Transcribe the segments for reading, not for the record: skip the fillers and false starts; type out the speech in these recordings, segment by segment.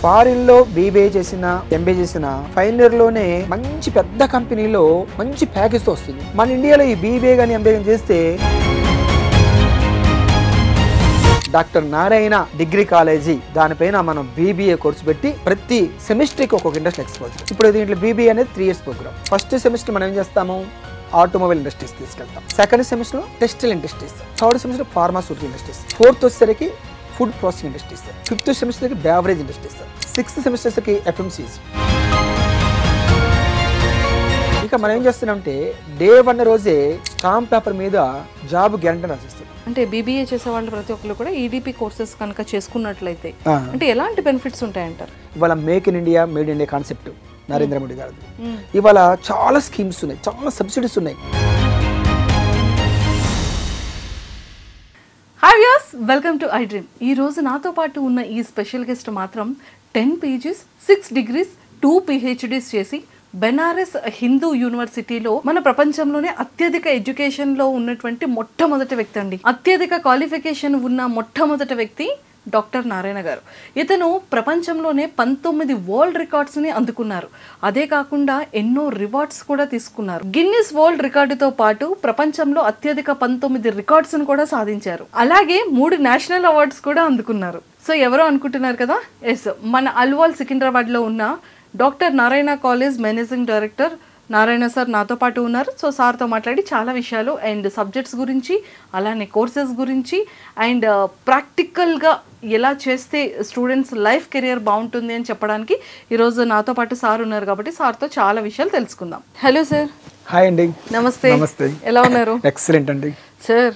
ఫారిన్లో BBA చేసిన MBA చేసిన final year లోనే మంచి పెద్ద కంపెనీలో మంచి ప్యాకేజ్ తో వస్తుంది. మన ఇండియాలో ఈ బీబీఏ కానీ ఎంబీఏ కానీ చేస్తే డాక్టర్ నారాయణ డిగ్రీ కాలేజీ దానిపైన మనం బీబీఏ కోర్సు పెట్టి ప్రతి సెమిస్టర్కి ఒక్కొక్క ఇండస్ట్రీ ఎక్స్పోజర్. ఇప్పుడు దీంట్లో బీబీఏ అనేది 3 years ప్రోగ్రామ్. ఫస్ట్ సెమిస్టర్ మనం ఏం చేస్తాము, ఆటోమొబైల్ ఇండస్ట్రీస్ తీసుకెళ్తాం. Second semester textile industries, third semester pharmaceutical industries, fourth వచ్చేసరికి ఫుడ్ ప్రాసెసింగ్ ఇండస్ట్రీస్, ఫిఫ్త్ సెమిస్టర్కి బేవరేజ్ ఇండస్ట్రీస్, సిక్స్త్ సెమిస్టర్స్కి ఎఫ్ఎంసీస్. ఇక మనం ఏం చేస్తున్నామంటే డే 1 రోజే స్టాంప్ పేపర్ మీద జాబ్ గ్యారంటీ రాసిస్తాం. అంటే బీబీఏ చేసే వాళ్ళు ప్రతి ఒక్కరు కూడా ఈడీపీ కోర్సెస్ కనుక చేసుకున్నట్లయితే అంటే ఎలాంటి బెనిఫిట్స్ ఉంటాయంటారు? ఇవాళ make in India, made in India concept Narendra Modi గారు. ఇవాళ చాలా స్కీమ్స్ ఉన్నాయి, చాలా సబ్సిడీస్ ఉన్నాయి. Hi viewers, welcome to I dream. ఈ రోజు నాతో పాటు ఉన్న ఈ స్పెషల్ గెస్ట్ మాత్రం 10 PGs, 6 degrees, 2 PhDs చేసి బెనారస్ హిందూ యూనివర్సిటీలో మన ప్రపంచంలోనే అత్యధిక ఎడ్యుకేషన్ లో ఉన్నటువంటి మొట్టమొదటి వ్యక్తి అండి. అత్యధిక క్వాలిఫికేషన్ ఉన్న మొట్టమొదటి వ్యక్తి డాక్టర్ నారాయణ గారు. ఇతను ప్రపంచంలోనే 19 వరల్డ్ రికార్డ్స్ని అందుకున్నారు. అదే కాకుండా ఎన్నో రివార్డ్స్ కూడా తీసుకున్నారు. గిన్నిస్ వరల్డ్ రికార్డుతో పాటు ప్రపంచంలో అత్యధిక 19 రికార్డ్స్ని కూడా సాధించారు. అలాగే 3 నేషనల్ అవార్డ్స్ కూడా అందుకున్నారు. సో ఎవరో అనుకుంటున్నారు కదా, ఎస్, మన అల్వాల్ సికింద్రాబాద్లో ఉన్న doctor Narayana college managing director Narayana sir నాతో పాటు ఉన్నారు. సో సార్తో మాట్లాడి చాలా విషయాలు అండ్ సబ్జెక్ట్స్ గురించి, అలానే కోర్సెస్ గురించి అండ్ ప్రాక్టికల్గా ఎలా చేస్తే స్టూడెంట్స్ లైఫ్ కెరియర్ బాగుంటుంది అని చెప్పడానికి ఈరోజు నాతో పాటు సార్ ఉన్నారు కాబట్టి సార్తో చాలా విషయాలు తెలుసుకుందాం. Hello sir. హాయ్ అండి. నమస్తే. నమస్తే. ఎలా ఉన్నారు? ఎక్సలెంట్ అండి. సార్,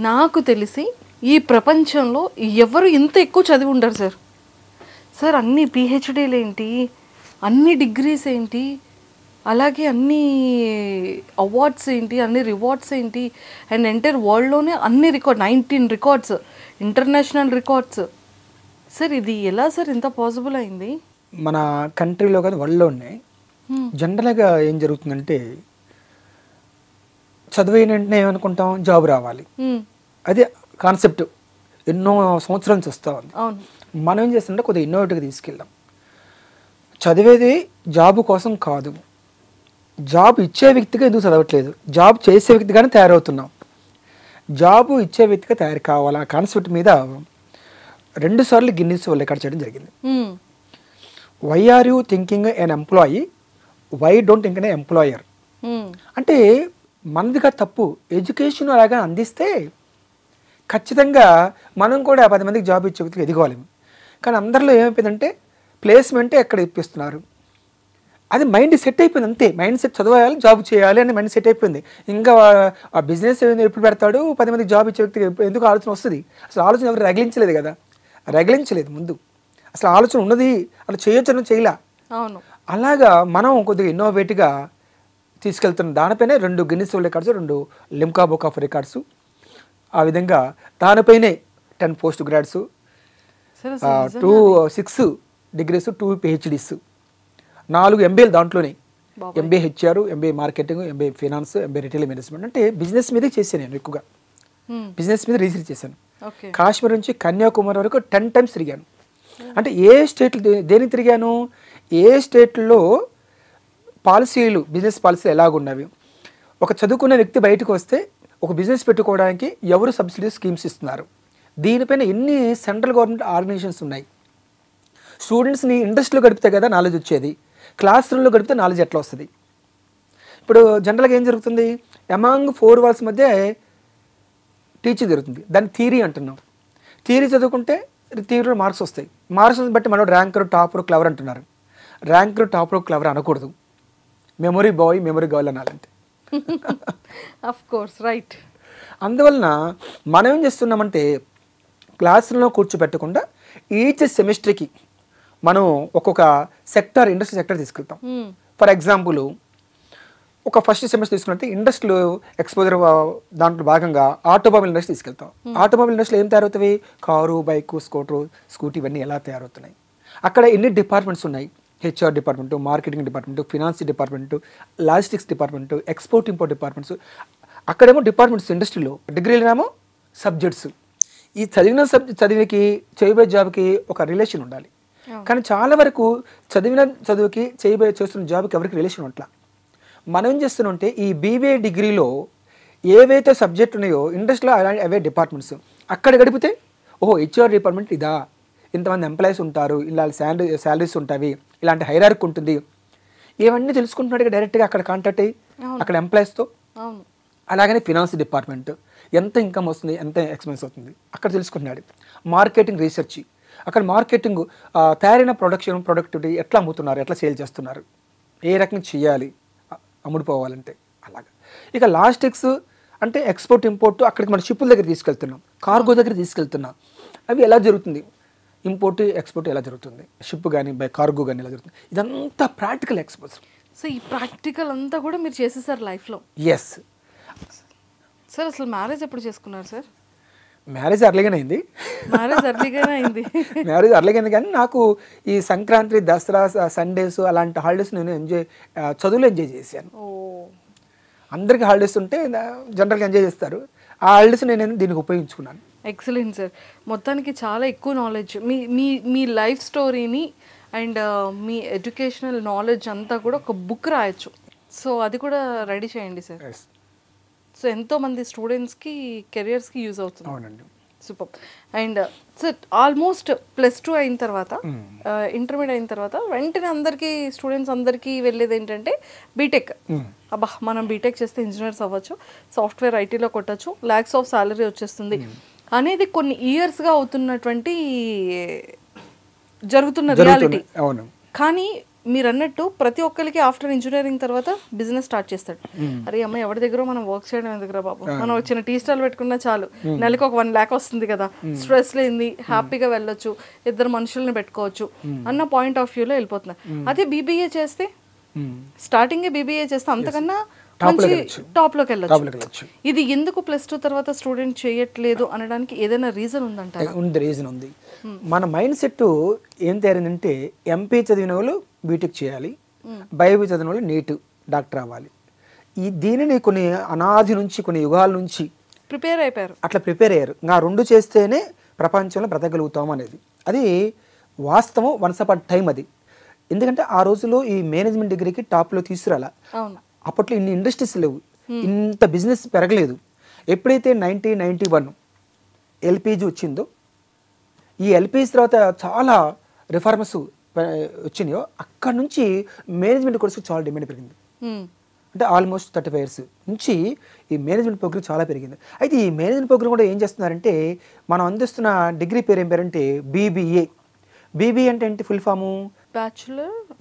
నాకు తెలిసి ఈ ప్రపంచంలో ఎవరు ఇంత ఎక్కువ చదివి ఉండరు సార్. సార్, అన్ని పిహెచ్డీలు ఏంటి, అన్ని డిగ్రీస్ ఏంటి, అలాగే అన్ని అవార్డ్స్ ఏంటి, అన్ని రివార్డ్స్ ఏంటి, అండ్ ఎంటైర్ వరల్డ్లోనే అన్ని 19 రికార్డ్స్, ఇంటర్నేషనల్ రికార్డ్స్. సార్, ఇది ఎలా సార్ ఇంత పాసిబుల్ అయింది? మన కంట్రీలో కాదు, వరల్డ్లోనే జనరల్గా ఏం జరుగుతుందంటే చదివిన వెంటనే ఏమనుకుంటాం, జాబ్ రావాలి, అదే కాన్సెప్ట్ ఎన్నో సంవత్సరాల నుంచి వస్తూ ఉంది. మనం ఏం చేస్తుంటే కొద్దిగా ఇన్నోవేటివ్గా తీసుకెళ్దాం. చదివేది జాబు కోసం కాదు, జాబ్ ఇచ్చే వ్యక్తిగా ఎందుకు చదవట్లేదు, జాబ్ చేసే వ్యక్తిగానే తయారవుతున్నాం. జాబు ఇచ్చే వ్యక్తిగా తయారు కావాలా కాన్సెప్ట్ మీద 2 సార్లు గిన్నిస్ వరల్డ్ రికార్డ్ చేయడం జరిగింది. Why are you thinking an employee, why don't think an employer. అంటే మనదిగా తప్పు, ఎడ్యుకేషన్ అలాగా అందిస్తే ఖచ్చితంగా మనం కూడా 10 మందికి జాబ్ ఇచ్చే వ్యక్తికి ఎదగలేము. కానీ అందరిలో ఏమైపోయిందంటే ప్లేస్మెంటే ఎక్కడ ఇప్పిస్తున్నారు, అది మైండ్ సెట్ అయిపోయింది. అంతే, మైండ్ సెట్ చదవాలి, జాబ్ చేయాలి అని మైండ్ సెట్ అయిపోయింది. ఇంకా ఆ బిజినెస్ ఎప్పుడు పెడతాడు, 10 మందికి జాబ్ ఇచ్చే వ్యక్తికి ఎందుకు ఆలోచన వస్తుంది? అసలు ఆలోచన ఎవరు రగిలించలేదు కదా, రగిలించలేదు ముందు. అసలు ఆలోచన ఉన్నది, అలా చేయొచ్చు చేయలే. అవును. అలాగా మనం కొద్దిగా ఇన్నోవేటివ్గా తీసుకెళ్తున్నాం. దానిపైనే 2 Guinness world records, 2 Limca book of records, ఆ విధంగా దానిపైనే 10 పోస్ట్ గ్రాడ్స్, 6 degrees, 2 PhDs, 4 MBAలు దాంట్లోనే. MBA HR, MBA marketing, MBA finance, MBA retail management. అంటే బిజినెస్ మీదే చేశాను నేను ఎక్కువగా, బిజినెస్ మీద రీసెర్చ్ చేశాను. కాశ్మీర్ నుంచి కన్యాకుమారి వరకు 10 times తిరిగాను. అంటే ఏ స్టేట్లు దేనికి తిరిగాను, ఏ స్టేట్లో పాలసీలు, బిజినెస్ పాలసీలు ఎలాగున్నవి, ఒక చదువుకున్న వ్యక్తి బయటకు వస్తే ఒక బిజినెస్ పెట్టుకోవడానికి ఎవరు సబ్సిడీ స్కీమ్స్ ఇస్తున్నారు, దీనిపైన ఎన్ని సెంట్రల్ గవర్నమెంట్ ఆర్గనైజేషన్స్ ఉన్నాయి. స్టూడెంట్స్ని ఇండస్ట్రీలో గడిపితే కదా నాలెడ్జ్ వచ్చేది, క్లాస్ రూమ్లో గడిపితే నాలెడ్జ్ ఎట్లా వస్తుంది? ఇప్పుడు జనరల్గా ఏం జరుగుతుంది, అమాంగ్ 4 walls మధ్య టీచింగ్ జరుగుతుంది, దాన్ని థియరీ అంటున్నాం. థియరీ చదువుకుంటే థియరీలో మార్క్స్ వస్తాయి, మార్క్స్ బట్టి మనం ర్యాంకర్, టాపర్, క్లవర్ అంటున్నారు. ర్యాంకర్, టాపర్, క్లవర్ అనకూడదు, మెమొరీ బాయ్, మెమొరీ గర్ల్ అనాలంటే. Of course, right. అందువలన మనం ఏం చేస్తున్నామంటే క్లాసుల్లో కూర్చోబెట్టకుండా ఈచ్ సెమిస్టర్కి మనం ఒక్కొక్క సెక్టర్, ఇండస్ట్రీ సెక్టర్ తీసుకెళ్తాం. ఫర్ ఎగ్జాంపుల్ ఒక ఫస్ట్ సెమిస్టర్ తీసుకుంటే ఇండస్ట్రీలో ఎక్స్పోజర్, దాంట్లో భాగంగా ఆటోమొబైల్ ఇండస్ట్రీ తీసుకెళ్తాం. ఆటోమొబైల్ ఇండస్ట్రీలో ఏం తయారవుతాయి, కారు, బైకు, స్కూటీ ఇవన్నీ ఎలా తయారవుతున్నాయి, అక్కడ ఎన్ని డిపార్ట్మెంట్స్ ఉన్నాయి, HR department, marketing department, finance department, logistics department, export import departments. అక్కడేమో డిపార్ట్మెంట్స్ ఇండస్ట్రీలో, డిగ్రీలోనేమో సబ్జెక్ట్స్. ఈ చదివిన చదివికి చేయబోయే జాబ్కి ఒక రిలేషన్ ఉండాలి. కానీ చాలా వరకు చదివిన చదువుకి చేస్తున్న జాబ్కి ఎవరికి రిలేషన్ ఉంట్లా. మనం ఏం చేస్తున్నామంటే ఈ బీబీఏ డిగ్రీలో ఏవైతే సబ్జెక్ట్ ఉన్నాయో ఇండస్ట్రీలో అవే డిపార్ట్మెంట్స్ అక్కడ గడిపితే ఓహో హెచ్ఆర్ డిపార్ట్మెంట్ ఇదా, ఇంతమంది ఎంప్లాయీస్ ఉంటారు, ఇలా శాలరీస్ ఉంటాయి, ఇలాంటి హైరార్క్ ఉంటుంది, ఇవన్నీ తెలుసుకుంటున్నాడు డైరెక్ట్గా అక్కడ కాంటాక్ట్ అయ్యి అక్కడ ఎంప్లాయీస్తో. అలాగనే ఫినాన్స్ డిపార్ట్మెంట్ ఎంత ఇన్కమ్ వస్తుంది, ఎంత ఎక్స్పెన్స్ అవుతుంది అక్కడ తెలుసుకుంటున్నాడు. మార్కెటింగ్ రీసెర్చ్, అక్కడ మార్కెటింగ్ తయారైన ప్రొడక్టివిటీ ఎట్లా అమ్ముతున్నారు, ఎట్లా సేల్ చేస్తున్నారు, ఏ రకంగా చేయాలి అమ్ముడుపోవాలంటే అలాగా. ఇక లాజిస్టిక్స్ అంటే ఎక్స్పోర్ట్ ఇంపోర్ట్, అక్కడికి మన షిప్పుల దగ్గర తీసుకెళ్తున్నాం, కార్గో దగ్గర తీసుకెళ్తున్నాం, అవి ఎలా జరుగుతుంది, ఇంపోర్ట్ ఎక్స్పోర్ట్ ఎలా జరుగుతుంది, షిప్ కానీ బై కార్గో కానీ ఎలా జరుగుతుంది, ఇదంతా ప్రాక్టికల్ ఎక్స్పోజర్. సో ఈ ప్రాక్టికల్ అంతా కూడా మీరు చేసేసారు లైఫ్లో. Yes sir. అసలు మ్యారేజ్ ఎప్పుడు చేసుకున్నారు సార్? మ్యారేజ్ అర్లీగానే అయింది. మ్యారేజ్ అర్లీగానే కానీ నాకు ఈ సంక్రాంతి, దసరా, సండేస్ అలాంటి హాలిడేస్ నేను చదువులో ఎంజాయ్ చేశాను. అందరికి హాలిడేస్ ఉంటే జనరల్గా ఎంజాయ్ చేస్తారు, ఆ హాలిడేస్ నేను దీనికి ఉపయోగించుకున్నాను. Excellent sir. మొత్తానికి చాలా ఎక్కువ నాలెడ్జ్ మీ లైఫ్ స్టోరీని అండ్ మీ ఎడ్యుకేషనల్ నాలెడ్జ్ అంతా కూడా ఒక బుక్ రాయొచ్చు. సో అది కూడా రెడీ చేయండి సార్. సో ఎంతోమంది స్టూడెంట్స్కి కెరియర్స్కి యూజ్ అవుతుంది. అవునండి. సూపర్. అండ్ సార్ ఆల్మోస్ట్ +2 అయిన తర్వాత, ఇంటర్మీడియట్ అయిన తర్వాత వెంటనే అందరికీ స్టూడెంట్స్ అందరికీ వెళ్ళేది ఏంటంటే బీటెక్. అబ్బా మనం బీటెక్ చేస్తే ఇంజనీర్స్ అవ్వచ్చు, సాఫ్ట్వేర్ ఐటీలో కొట్టచ్చు, లాక్స్ ఆఫ్ సాలరీ వచ్చేస్తుంది అనేది కొన్ని ఇయర్స్గా అవుతున్నటువంటి జరుగుతున్న రియాలిటీ. కానీ మీరు అన్నట్టు ప్రతి ఒక్కరికి ఆఫ్టర్ ఇంజనీరింగ్ తర్వాత బిజినెస్ స్టార్ట్ చేస్తాడు. అరే అమ్మ ఎవరి దగ్గర మనం వర్క్ చేయడం ఎందుకురా బాబు, మనం వచ్చిన టీ స్టాల్ పెట్టుకున్నా చాలు, నెలకు ఒక 1 lakh వస్తుంది కదా, స్ట్రెస్ లేని హ్యాపీగా వెళ్ళొచ్చు, 2 మనుషుల్ని పెట్టుకోవచ్చు అన్న పాయింట్ ఆఫ్ వ్యూలో వెళ్ళిపోతున్నారు. అదే బీబీఏ చేస్తే, స్టార్టింగ్ బీబీఏ చేస్తే అంతకన్నా మంచి టాప్ లోకి వెళ్ళొచ్చు. ఇది ఎందుకు +2 తర్వాత స్టూడెంట్ చేయట్లేదు అనడానికి ఏదైనా రీజన్ ఉందంటారా? ఉంది, రీజన్ ఉంది. మన మైండ్ సెట్ ఏం తయారైందంటే ఎంపీ చదివిన వాళ్ళు బీటెక్ చేయాలి, బయోబీ చదివిన వాళ్ళు నీట్ డాక్టర్ అవ్వాలి. దీనిని కొన్ని అనాది నుంచి కొన్ని యుగాల నుంచి ప్రిపేర్ అయిపోయారు, అట్లా ప్రిపేర్ అయ్యారు. ఇంకా 2 చేస్తేనే ప్రపంచంలో బ్రతకగలుగుతాం అనేది అది వాస్తవం. వన్స్ అపాన్ టైం అది. ఎందుకంటే ఆ రోజుల్లో ఈ మేనేజ్మెంట్ డిగ్రీకి టాప్లో తీసుకురాలా. అప్పట్లో ఇన్ని ఇండస్ట్రీస్ లేవు, ఇంత బిజినెస్ పెరగలేదు. ఎప్పుడైతే 1991 ఎల్పిజి వచ్చిందో, ఈ ఎల్పిజి తర్వాత చాలా రిఫార్మర్స్ వచ్చినాయో అక్కడ నుంచి మేనేజ్మెంట్ కోర్సుకి చాలా డిమాండ్ పెరిగింది. అంటే ఆల్మోస్ట్ 35 years నుంచి ఈ మేనేజ్మెంట్ ప్రోగ్రామ్ చాలా పెరిగింది. అయితే ఈ మేనేజ్మెంట్ ప్రోగ్రామ్ కూడా ఏం చేస్తున్నారంటే మనం అందిస్తున్న డిగ్రీ పేరు ఏం పేరంటే బీబీఏ. బీబీఏ అంటే ఏంటి full form?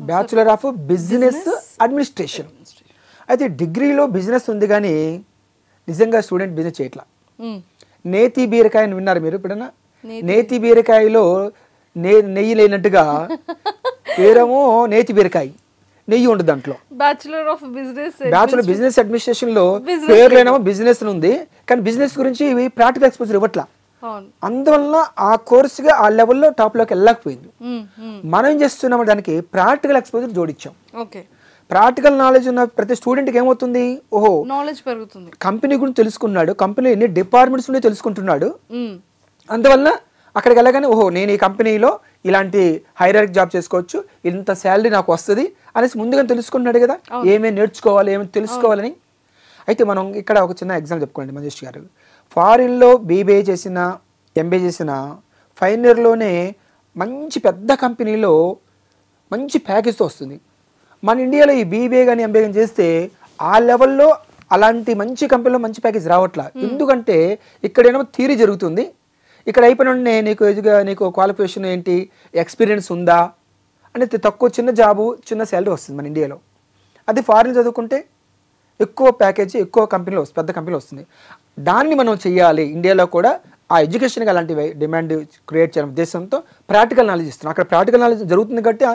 Bachelor of business administration. అయితే డిగ్రీలో బిజినెస్ ఉంది కానీ నిజంగా స్టూడెంట్ బిజినెస్ చేయట్లా. నేతి బీరకాయని విన్నారు మీరు ఎప్పుడన్నా? నేతి బీరకాయలో నెయ్యి లేనట్టుగా పేరేమో నేతి బీరకాయ, నెయ్యి ఉండదు దాంట్లో. బ్యాచులర్ బిజినెస్ అడ్మినిస్ట్రేషన్ లో పేర్లేనేమో బిజినెస్ ఉంది కానీ బిజినెస్ గురించి ప్రాక్టికల్ ఎక్స్పోజర్ ఇవ్వట్లా. అందువల్ల ఆ కోర్సుగా ఆ లెవెల్లో టాప్ లోకి వెళ్ళకపోయింది. మనం ఏం చేస్తున్నాము, దానికి ప్రాక్టికల్ ఎక్స్పోజర్ జోడించాం. ప్రాక్టికల్ నాలెడ్జ్ ఉన్న ప్రతి స్టూడెంట్కి ఏమవుతుంది, ఓహో నాలెడ్జ్ పెరుగుతుంది, కంపెనీ గురించి తెలుసుకున్నాడు, కంపెనీ ఎన్ని డిపార్ట్మెంట్స్ ఉన్నాయో తెలుసుకుంటున్నాడు. అందువల్ల అక్కడికి వెళ్ళగానే ఓహో నేను ఈ కంపెనీలో ఇలాంటి హైరార్కీ జాబ్ చేసుకోవచ్చు, ఇంత శాలరీ నాకు వస్తుంది అనేసి ముందుగా తెలుసుకున్నాడు కదా, ఏమేమి నేర్చుకోవాలి, ఏమేమి తెలుసుకోవాలని. అయితే మనం ఇక్కడ ఒక చిన్న ఎగ్జాంపుల్ చెప్పుకోండి. మనీష్ గారు ఫారిన్లో బీబీఏ చేసిన, ఎంబీఏ చేసిన ఫైనల్ ఇయర్లోనే మంచి పెద్ద కంపెనీలో మంచి ప్యాకేజ్తో వస్తుంది. మన ఇండియాలో ఈ బీబీఏ కానీ ఎంబీఏ కానీ చేస్తే ఆ లెవెల్లో అలాంటి మంచి కంపెనీలో మంచి ప్యాకేజ్ రావట్లా. ఎందుకంటే ఇక్కడేమో థియరీ జరుగుతుంది, ఇక్కడ అయిపోయిన నీకు క్వాలిఫికేషన్ ఏంటి, ఎక్స్పీరియన్స్ ఉందా అనేది తక్కువ, చిన్న జాబు చిన్న శాలరీ వస్తుంది మన ఇండియాలో. అది ఫారిన్ చదువుకుంటే ఎక్కువ ప్యాకేజ్, ఎక్కువ కంపెనీలో వస్తుంది, పెద్ద కంపెనీలో వస్తుంది. దాన్ని మనం చెయ్యాలి ఇండియాలో కూడా. ఆ ఎడ్యుకేషన్కి అలాంటి డిమాండ్ క్రియేట్ చేయడం ఉద్దేశంతో ప్రాక్టికల్ నాలెడ్జ్ ఇస్తున్నాం. అక్కడ ప్రాక్టికల్ నాలెడ్జ్ జరుగుతుంది కాబట్టి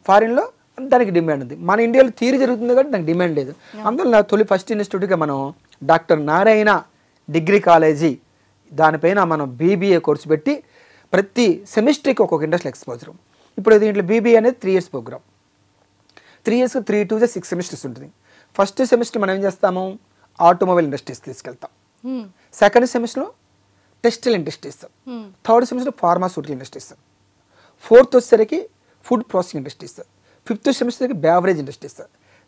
ఫారిన్లో దానికి డిమాండ్ ఉంది. మన ఇండియాలో థియరీ జరుగుతుంది కాబట్టి దానికి డిమాండ్ లేదు. అందువల్ల ఫస్ట్ ఇన్స్టిట్యూట్గా మనం డాక్టర్ నారాయణ డిగ్రీ కాలేజీ దానిపైన మనం బీబీఏ కోర్సు పెట్టి ప్రతి సెమిస్టర్కి ఒక్కొక్క ఇండస్ట్రియల్ ఎక్స్పోజర్. ఇప్పుడు దీంట్లో బీబీఏ అనేది 3 years ప్రోగ్రామ్. 3 years 3 2 6 semesters ఉంటుంది. ఫస్ట్ సెమిస్టర్ మనం ఏం చేస్తాము, ఆటోమొబైల్ ఇండస్ట్రీస్ తీసుకెళ్తాం. సెకండ్ సెమిస్టర్లో textile industries, third semester pharmaceutical industries, fourth వచ్చేసరికి ఫుడ్ ప్రాసెసింగ్ ఇండస్ట్రీస్, 5th సెమిస్టర్కి బేవరేజ్ ఇండస్ట్రీస్,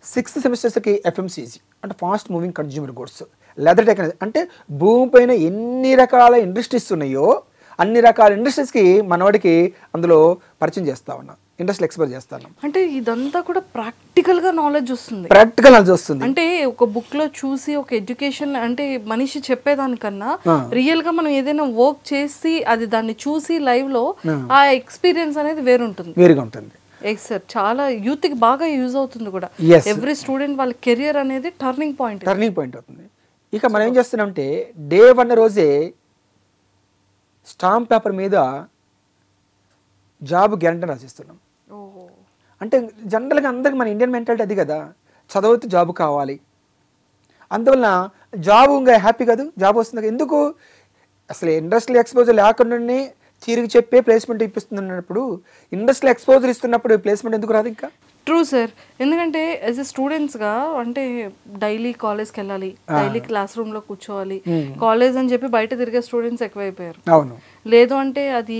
6th సెమిస్టర్స్కి ఎఫ్ఎంసీజీ అంటే fast moving consumer goods, leather technology. అంటే భూమి పైన ఎన్ని రకాల ఇండస్ట్రీస్ ఉన్నాయో అన్ని రకాల ఇండస్ట్రీస్కి మనవాడికి అందులో పరిచయం చేస్తా ఉన్నాం, ఇండస్ట్రీ ఎక్స్ప్లోర్ చేస్తాను. అంటే ఇదంతా కూడా ప్రాక్టికల్గా నాలెడ్జ్ వస్తుంది, ప్రాక్టికల్ నాలెడ్జ్ వస్తుంది. అంటే ఒక బుక్లో చూసి ఒక ఎడ్యుకేషన్ అంటే మనిషి చెప్పేదానికన్నా రియల్గా మనం ఏదైనా వర్క్ చేసి అది దాన్ని చూసి లైవ్లో ఆ ఎక్స్పీరియన్స్ అనేది వేరుగా ఉంటుంది. ఎస్ సార్, చాలా యూత్కి బాగా యూజ్ అవుతుంది కూడా. ఎవ్రీ స్టూడెంట్ వాళ్ళ కెరియర్ అనేది టర్నింగ్ పాయింట్ అవుతుంది. ఇక మనం ఏం చేస్తున్నామంటే డే 1 రోజే స్టాంప్ పేపర్ మీద జాబ్ గ్యారంటీ రాసిస్తున్నాం. అంటే జనరల్గా అందరికి మన ఇండియన్ మెంటాలిటీ అది కదా, చదవతే జాబ్ కావాలి. అందువలన జాబ్ ఇంకా హ్యాపీ కాదు, జాబ్ వస్తుంది. ఎందుకు అసలు ఇండస్ట్రియల్ ఎక్స్పోజర్ లేకుండానే తిరిగి చెప్పే ప్లేస్మెంట్ ఇప్పిస్తున్నప్పుడు ఇండస్ట్రియల్ ఎక్స్పోజర్ ఇస్తున్నప్పుడు ప్లేస్మెంట్ ఎందుకు రాదు ఇంకా? ట్రూ సార్, ఎందుకంటే యాజ్ ఎ స్టూడెంట్స్గా అంటే డైలీ కాలేజ్కి వెళ్ళాలి, డైలీ క్లాస్ రూమ్లో కూర్చోవాలి, కాలేజ్ అని చెప్పి బయట తిరిగే స్టూడెంట్స్ ఎక్కువైపోయారు. అవును. లేదు అంటే అది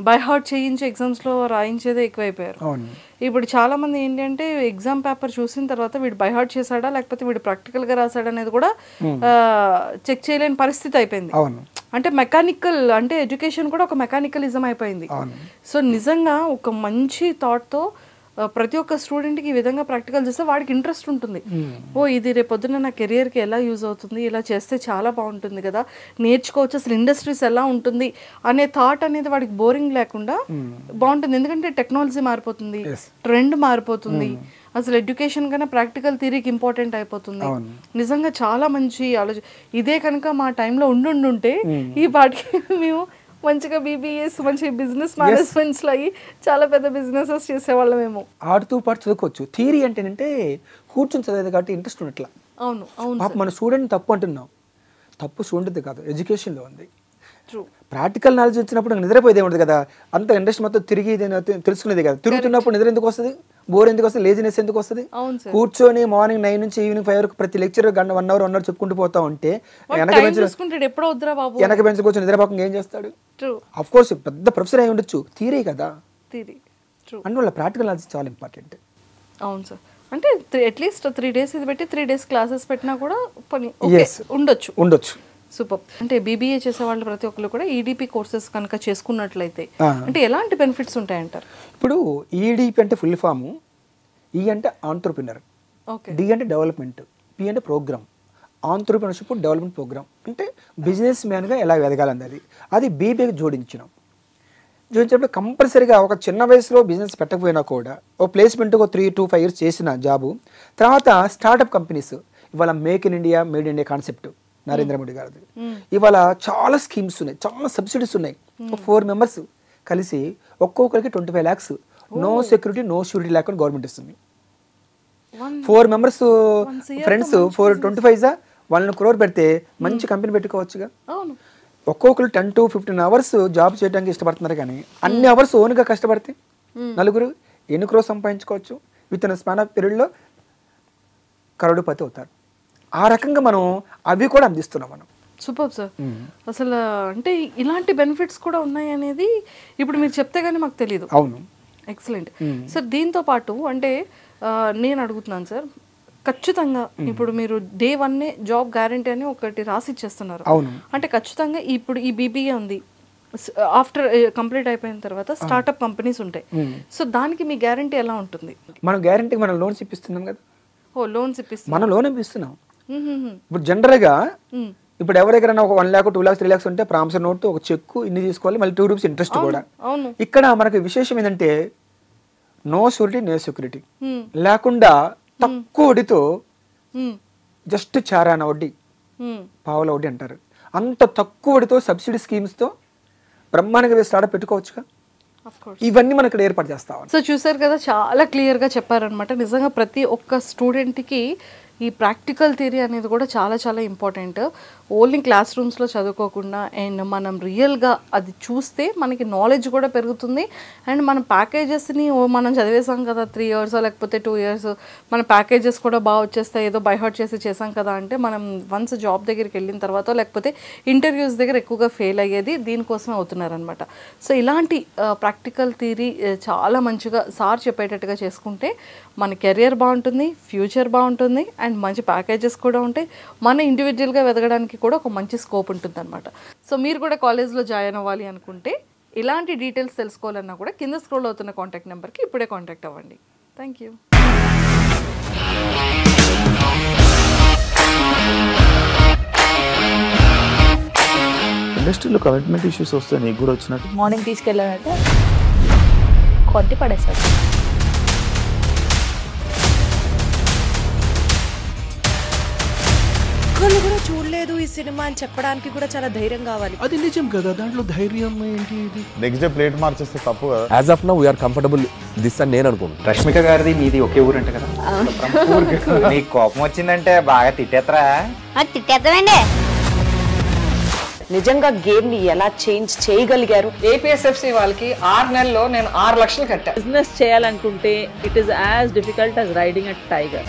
బై హార్ట్ చేయించి ఎగ్జామ్స్లో రాయించేదే ఎక్కువైపోయారు. ఇప్పుడు చాలా మంది ఏంటి అంటే ఎగ్జామ్ పేపర్ చూసిన తర్వాత వీడు బై హార్ట్ చేశాడా లేకపోతే వీడు ప్రాక్టికల్గా రాశాడా అనేది కూడా చెక్ చేయలేని పరిస్థితి అయిపోయింది. అంటే మెకానికల్ అంటే ఎడ్యుకేషన్ కూడా ఒక మెకానికలిజం అయిపోయింది. సో నిజంగా ఒక మంచి థాట్తో ప్రతి ఒక్క స్టూడెంట్కి ఈ విధంగా ప్రాక్టికల్ చేస్తే వాడికి ఇంట్రెస్ట్ ఉంటుంది. ఓ ఇది రేపొద్దున నా కెరియర్కి ఎలా యూజ్ అవుతుంది, ఇలా చేస్తే చాలా బాగుంటుంది కదా, నేర్చుకోవచ్చు, అసలు ఇండస్ట్రీస్ ఎలా ఉంటుంది అనే థాట్ అనేది వాడికి బోరింగ్ లేకుండా బాగుంటుంది. ఎందుకంటే టెక్నాలజీ మారిపోతుంది, ట్రెండ్ మారిపోతుంది, అసలు ఎడ్యుకేషన్ కన్నా ప్రాక్టికల్ థియరీకి ఇంపార్టెంట్ అయిపోతుంది. నిజంగా చాలా మంచి ఆలోచన. ఇదే కనుక మా టైంలో ఉండుంటే ఈ పాటికి మేము మంచిగా బీబీఎస్ మంచి బిజినెస్ మేనేజ్మెంట్స్లో అయ్యి చాలా పెద్ద బిజినెసెస్ చేసేవాళ్ళమేమో. ఆడుతూ పాటు చదువుకోవచ్చు. థియరీ అంటే కూర్చొని చదివేది కాబట్టి ఇంట్రెస్ట్ ఉన్నట్ల. అవును అవును. మన స్టూడెంట్ తప్పు అంటున్నాం, తప్పు స్టూడెంట్ కాదు, ఎడ్యుకేషన్లో ఉంది. ప్రాక్టికల్ నాలెడ్జ్ వచ్చినప్పుడు నిద్రపోయేది ఉంటుంది కదా, అంత ఇండస్ట్రీ మొత్తం తిరిగి తెలుసుకునేది కదా. తిరుగుతున్నప్పుడు నిద్ర ఎందుకు వస్తుంది, బోర్ ఎందుకు వస్తుంది, లేజినెస్ ఎందుకు వస్తుంది? కూర్చొని మార్నింగ్ 9 నుంచి ఈవినింగ్ 5 వరకు ప్రతి లెక్చర్ 1 అవర్ చెప్పుకుంటూ పోతా ఉంటే వెనక బెంచ్ కూర్చొని నిద్రపోకుండా ఏం చేస్తాడు? అఫ్ కోర్స్ పెద్ద ప్రొఫెసర్ అయి ఉండొచ్చు, థియరీ కదా. అందువల్ల ప్రాక్టికల్ నాలెడ్జ్ చాలా ఇంపార్టెంట్. అవును సార్. అంటే అట్లీస్ట్ 3 days ఇది పెట్టి 3 days క్లాసెస్ పెట్టినా కూడా పని ఉండొచ్చు. సూపర్. అంటే బీబీఏ చేసే వాళ్ళు ప్రతి ఒక్కరు కూడా ఈడీపీ కోర్సెస్ కనుక చేసుకున్నట్లయితే అంటే ఎలాంటి బెనిఫిట్స్ ఉంటాయంటారు? ఇప్పుడు ఈడీపీ అంటే ఫుల్ ఫామ్, ఈ అంటే ఆంట్రప్రినర్, డి అంటే డెవలప్మెంట్, పి అంటే ప్రోగ్రామ్. ఆంట్రప్రినర్షిప్ డెవలప్మెంట్ ప్రోగ్రామ్ అంటే బిజినెస్ మ్యాన్గా ఎలా ఎదగాలన్నది, అది బీబీఏకి జోడించినప్పుడు కంపల్సరీగా ఒక చిన్న వయసులో బిజినెస్ పెట్టకపోయినా కూడా ఓ ప్లేస్మెంట్ 3 to 5 years చేసిన జాబు తర్వాత స్టార్టప్ కంపెనీస్, ఇవాళ make in India, made India concept Narendra Modi గారిది, ఇవాళ చాలా స్కీమ్స్ ఉన్నాయి, చాలా సబ్సిడీస్ ఉన్నాయి. 4 members కలిసి ఒక్కొక్కరికి 25 lakhs no security no surety లేకుండా గవర్నమెంట్ ఇస్తుంది. 4 members ఫ్రెండ్స్ 25 1 crore పెడితే మంచి కంపెనీ పెట్టుకోవచ్చుగా. ఒక్కొక్కరు 10 to 15 hours జాబ్ చేయడానికి ఇష్టపడుతున్నారు, కానీ అన్ని అవర్స్ ఓన్గా కష్టపడితే నలుగురు ఎన్ని crores సంపాదించుకోవచ్చు, విత్ ఇన్ స్పాన్ ఆఫ్ పీరియడ్లో కరోడుపతి అవుతారు. ఆ రకంగా మనం అవి కూడా అందిస్తున్నాం మనం. Super sir. అసలు అంటే ఇలాంటి బెనిఫిట్స్ కూడా ఉన్నాయి అనేది ఇప్పుడు మీరు చెప్తే కానీ మాకు తెలియదు. అవును, ఎక్సలెంట్ సార్. దీంతో పాటు అంటే నేను అడుగుతున్నాను సార్, ఖచ్చితంగా ఇప్పుడు మీరు Day 1 జాబ్ గ్యారంటీ అని ఒకటి రాసి ఇచ్చేస్తున్నారు. అవును. అంటే ఖచ్చితంగా ఇప్పుడు ఈ బీబీఏ ఉంది, ఆఫ్టర్ కంప్లీట్ అయిపోయిన తర్వాత స్టార్ట్అప్ కంపెనీస్ ఉంటాయి. సో దానికి మీ గ్యారంటీ ఎలా ఉంటుంది? మనం గ్యారంటీకి మనం లోన్స్ ఇప్పిస్తున్నాం కదా. లోన్స్ ఇప్పిస్తున్నాం, మనం లోన్ ఇప్పిస్తున్నాం. ఇప్పుడు జనరల్గా ఇప్పుడు ఎవరెక్కడైనా ఒక 1 lakh 2 lakhs 3 lakhs ఉంటే ప్రామిసరీ నోట్, ఒక చెక్ ఇన్ని తీసుకోవాలి, మళ్ళీ 2 rupees ఇంట్రెస్ట్ కూడా. ఇక్కడ మనకి విశేషం ఏంటంటే నో షూరిటీ నో సెక్యూరిటీ లేకుండా తక్కువ వడ్డీతో జస్ట్ చారాన వడ్డీ, పావుల వడ్డీ అంటారు, అంత తక్కువ వడ్డీతో సబ్సిడీ స్కీమ్స్తో బ్రహ్మాండంగా స్టార్ట్అప్ పెట్టుకోవచ్చుగా. ఇవన్నీ మనం ఇక్కడ ఏర్పాటు చేస్తాం. సో చూసారు కదా, చాలా క్లియర్గా చెప్పారనమాట. నిజంగా ప్రతి ఒక్క స్టూడెంట్కి ఈ ప్రాక్టికల్ థియరీ అనేది కూడా చాలా చాలా ఇంపార్టెంట్. ఓన్లీ క్లాస్ రూమ్స్లో చదువుకోకుండా అండ్ మనం రియల్గా అది చూస్తే మనకి నాలెడ్జ్ కూడా పెరుగుతుంది. అండ్ మన ప్యాకేజెస్ని మనం చదివేసాం కదా 3 years లేకపోతే 2 years, మన ప్యాకేజెస్ కూడా బాగా వచ్చేస్తాయి, ఏదో బైహార్ట్ చేసి చేసాం కదా అంటే మనం వన్స్ జాబ్ దగ్గరికి వెళ్ళిన తర్వాత లేకపోతే ఇంటర్వ్యూస్ దగ్గర ఎక్కువగా ఫెయిల్ అయ్యేది దీనికోసమే అవుతున్నారనమాట. సో ఇలాంటి ప్రాక్టికల్ థియరీ చాలా మంచిగా సార్ చెప్పేటట్టుగా చేసుకుంటే మన కెరియర్ బాగుంటుంది, ఫ్యూచర్ బాగుంటుంది అండ్ మంచి ప్యాకేజెస్ కూడా ఉంటాయి. మన ఇండివిజువల్గా ఎదగడానికి కూడా ఒక మంచి స్కోప్ ఉంటుంది అనమాట. సో మీరు కూడా కాలేజ్లో జాయిన్ అవ్వాలి అనుకుంటే, ఇలాంటి డీటెయిల్స్ తెలుసుకోవాలన్నా కూడా కింద స్క్రోల్ అవుతున్న కాంటాక్ట్ నెంబర్కి ఇప్పుడే కాంటాక్ట్ అవ్వండి. Thank you. ఇండస్ట్రీలో కమిట్మెంట్ ఇష్యూస్ వస్తే నీకు కూడా వచ్చినట్టు మార్నింగ్ తీసుకెళ్ళాలంటే కొట్టి పడేసాడు. ఒక్కళ్ళు కూడా చూడలేదు ఈ సినిమా అని చెప్పడానికి కూడా చాలా ధైర్యం కావాలి. అది నిజం కదా, దాంట్లో ధైర్యం ఏంటి? ఇది నెక్స్ట్ డే ప్లేట్ మార్చేస్తే తప్పు కదా. As of now we are comfortable this అని నేను అనుకుంటున్నాను. రష్మిక గారిది మీది ఒకే ఊరు అంట కదా? నీకు కోపం వచ్చిందంటే బాగా తిట్టేత్తరా? తిట్టేద్దామండి. నిజంగా గేమ్ ని ఎలా చేంజ్ చేయగలిగారు? ఏపీఎస్ఎఫ్సి వాళ్ళకి 6 నెలల్లో నేను 6 లక్షలు కట్టా. బిజినెస్ చేయాలనుకుంటే it is as difficult as riding a tiger.